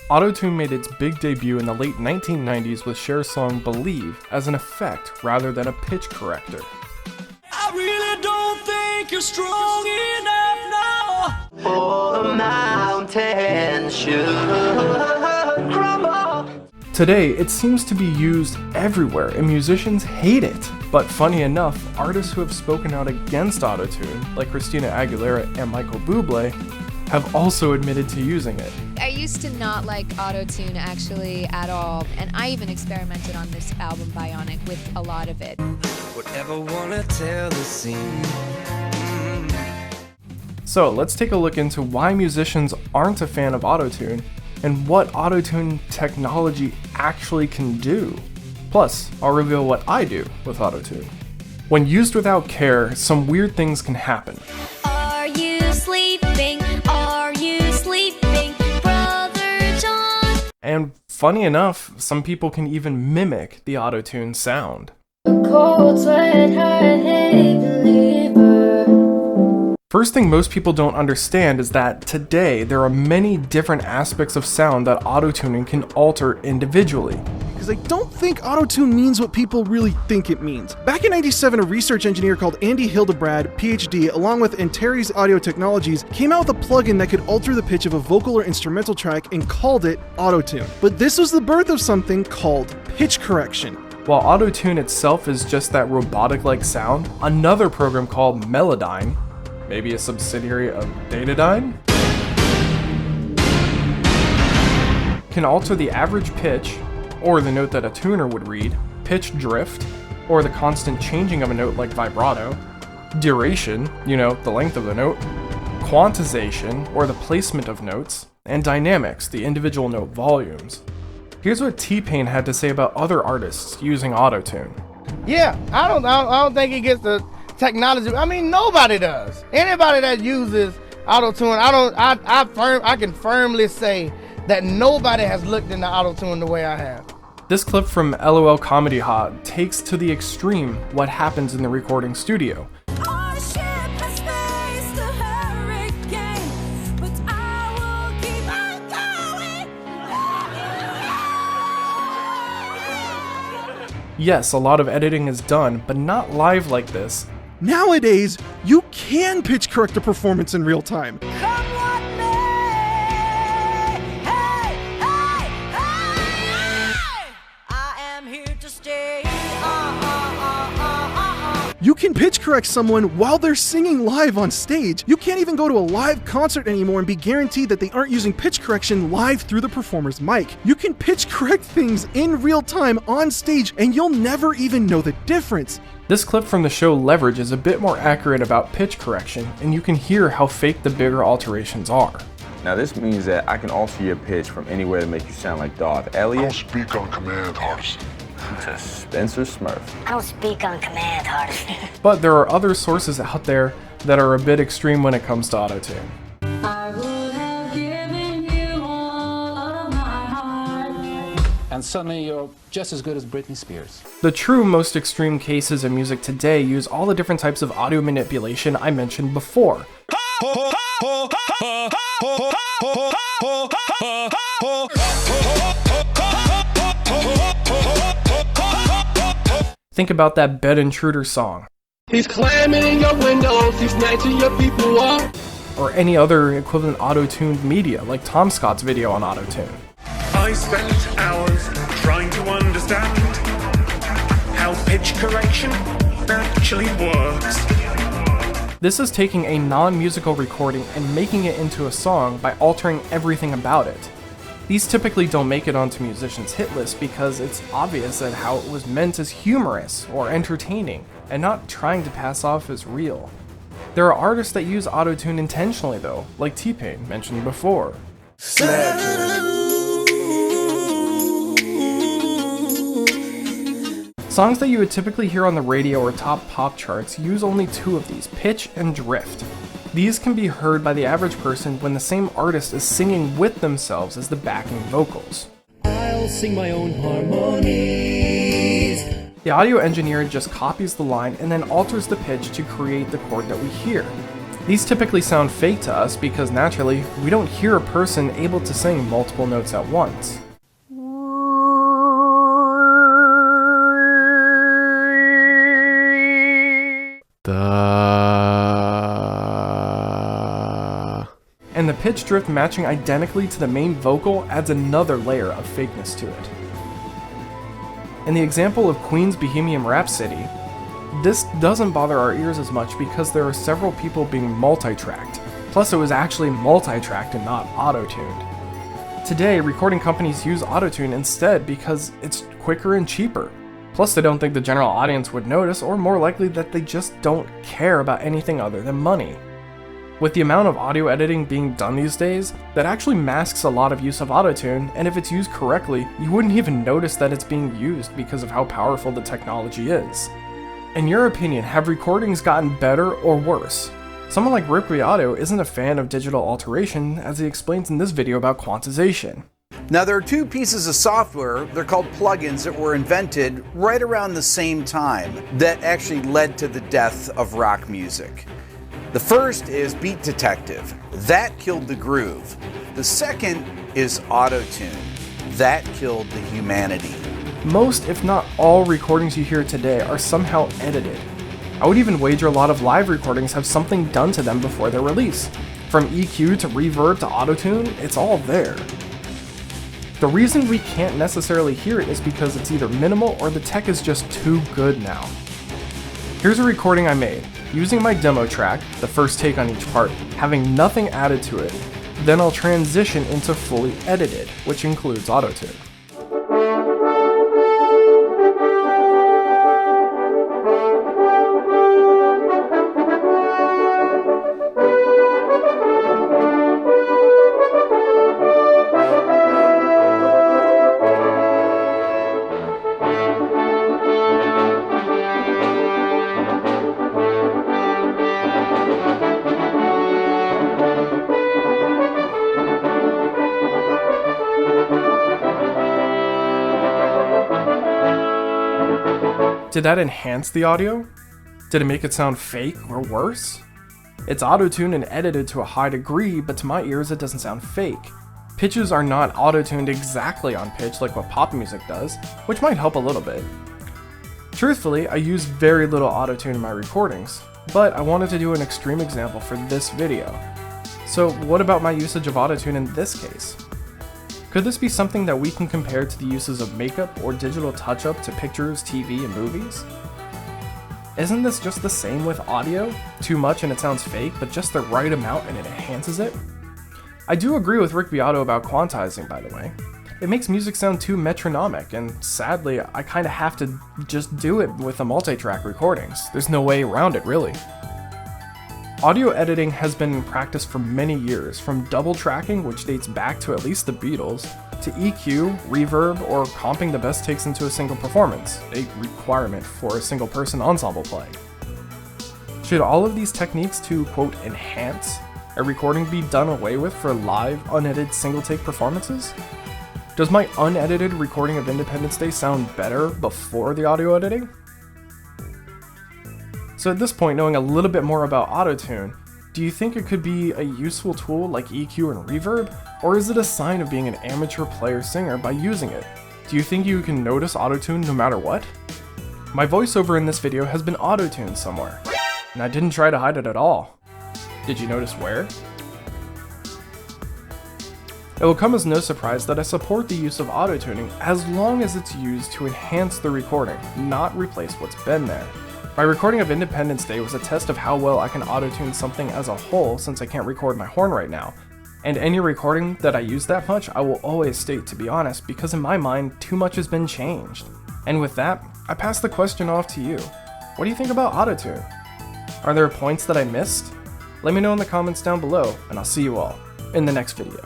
Autotune made its big debut in the late 1990s with Cher's song Believe as an effect rather than a pitch corrector. I really don't think you're strong enough now. For the mountains should crumble. Today, it seems to be used everywhere and musicians hate it. But funny enough, artists who have spoken out against autotune, like Christina Aguilera and Michael Bublé, have also admitted to using it. I used to not like autotune actually at all, and I even experimented on this album Bionic with a lot of it. Whatever wanna tell the scene. So let's take a look into why musicians aren't a fan of autotune and what autotune technology actually can do. Plus, I'll reveal what I do with autotune. When used without care, some weird things can happen. Are you sleeping? Are you sleeping, Brother John? And funny enough, some people can even mimic the autotune sound. Cold sweat, hard hate believer. First thing most people don't understand is that today there are many different aspects of sound that autotuning can alter individually. Because I don't think autotune means what people really think it means. Back in '97, a research engineer called Andy Hildebrand, PhD, along with Antares Audio Technologies, came out with a plugin that could alter the pitch of a vocal or instrumental track and called it autotune. But this was the birth of something called pitch correction. While autotune itself is just that robotic-like sound, another program called Melodyne, maybe a subsidiary of Datadyne, can alter the average pitch, or the note that a tuner would read, pitch drift, or the constant changing of a note like vibrato, duration, the length of the note, quantization, or the placement of notes, and dynamics, the individual note volumes. Here's what T-Pain had to say about other artists using autotune. Yeah, I don't think he gets the technology. I mean, nobody does. Anybody that uses autotune, I can firmly say that nobody has looked into autotune the way I have. This clip from LOL Comedy Hot takes to the extreme what happens in the recording studio. Our ship has faced a hurricane, but I will keep on going. Yes, a lot of editing is done, but not live like this. Nowadays, you can pitch correct a performance in real time. Come what may. Hey, hey, hey. I am here to stay. You can pitch correct someone while they're singing live on stage. You can't even go to a live concert anymore and be guaranteed that they aren't using pitch correction live through the performer's mic. You can pitch correct things in real time on stage and you'll never even know the difference. This clip from the show Leverage is a bit more accurate about pitch correction, and you can hear how fake the bigger alterations are. Now this means that I can alter your pitch from anywhere to make you sound like Darth Elliot. Don't speak on command, Hardison. To Spencer Smurf. I don't speak on command, Hardison. But there are other sources out there that are a bit extreme when it comes to autotune. I would have given you all of my heart. And suddenly you're just as good as Britney Spears. The true most extreme cases in music today use all the different types of audio manipulation I mentioned before. Think about that Bed Intruder song. He's climbing in your windows, he's snatching your people up. Or any other equivalent auto-tuned media, like Tom Scott's video on autotune. I spent hours trying to understand how pitch correction actually works. This is taking a non-musical recording and making it into a song by altering everything about it. These typically don't make it onto musicians' hit list because it's obvious that how it was meant as humorous or entertaining and not trying to pass off as real. There are artists that use autotune intentionally though, like T-Pain mentioned before. Songs that you would typically hear on the radio or top pop charts use only two of these, pitch and drift. These can be heard by the average person when the same artist is singing with themselves as the backing vocals. I'll sing my own harmonies. The audio engineer just copies the line and then alters the pitch to create the chord that we hear. These typically sound fake to us because naturally, we don't hear a person able to sing multiple notes at once. And the pitch drift matching identically to the main vocal adds another layer of fakeness to it. In the example of Queen's Bohemian Rhapsody, this doesn't bother our ears as much because there are several people being multi-tracked, plus it was actually multi-tracked and not auto-tuned. Today, recording companies use autotune instead because it's quicker and cheaper. Plus they don't think the general audience would notice, or more likely that they just don't care about anything other than money. With the amount of audio editing being done these days, that actually masks a lot of use of autotune, and if it's used correctly, you wouldn't even notice that it's being used because of how powerful the technology is. In your opinion, have recordings gotten better or worse? Someone like Rick Beato isn't a fan of digital alteration, as he explains in this video about quantization. Now there are two pieces of software, they're called plugins, that were invented right around the same time that actually led to the death of rock music. The first is Beat Detective. That killed the groove. The second is autotune. That killed the humanity. Most, if not all, recordings you hear today are somehow edited. I would even wager a lot of live recordings have something done to them before their release. From EQ to reverb to autotune, it's all there. The reason we can't necessarily hear it is because it's either minimal or the tech is just too good now. Here's a recording I made, using my demo track, the first take on each part, having nothing added to it. Then I'll transition into fully edited, which includes autotune. Did that enhance the audio? Did it make it sound fake or worse? It's auto-tuned and edited to a high degree, but to my ears it doesn't sound fake. Pitches are not auto-tuned exactly on pitch like what pop music does, which might help a little bit. Truthfully, I use very little auto-tune in my recordings, but I wanted to do an extreme example for this video. So what about my usage of auto-tune in this case? Could this be something that we can compare to the uses of makeup or digital touch-up to pictures, TV, and movies? Isn't this just the same with audio? Too much and it sounds fake, but just the right amount and it enhances it? I do agree with Rick Beato about quantizing, by the way. It makes music sound too metronomic, and sadly, I kinda have to just do it with the multi-track recordings. There's no way around it, really. Audio editing has been in practice for many years, from double tracking, which dates back to at least the Beatles, to EQ, reverb, or comping the best takes into a single performance, a requirement for a single person ensemble play. Should all of these techniques to, quote, enhance a recording be done away with for live, unedited single take performances? Does my unedited recording of Independence Day sound better before the audio editing? So at this point, knowing a little bit more about autotune, do you think it could be a useful tool like EQ and reverb, or is it a sign of being an amateur player-singer by using it? Do you think you can notice autotune no matter what? My voiceover in this video has been autotuned somewhere, and I didn't try to hide it at all. Did you notice where? It will come as no surprise that I support the use of autotuning as long as it's used to enhance the recording, not replace what's been there. My recording of Independence Day was a test of how well I can autotune something as a whole since I can't record my horn right now. And any recording that I use that much, I will always state, to be honest, because in my mind, too much has been changed. And with that, I pass the question off to you. What do you think about autotune? Are there points that I missed? Let me know in the comments down below, and I'll see you all in the next video.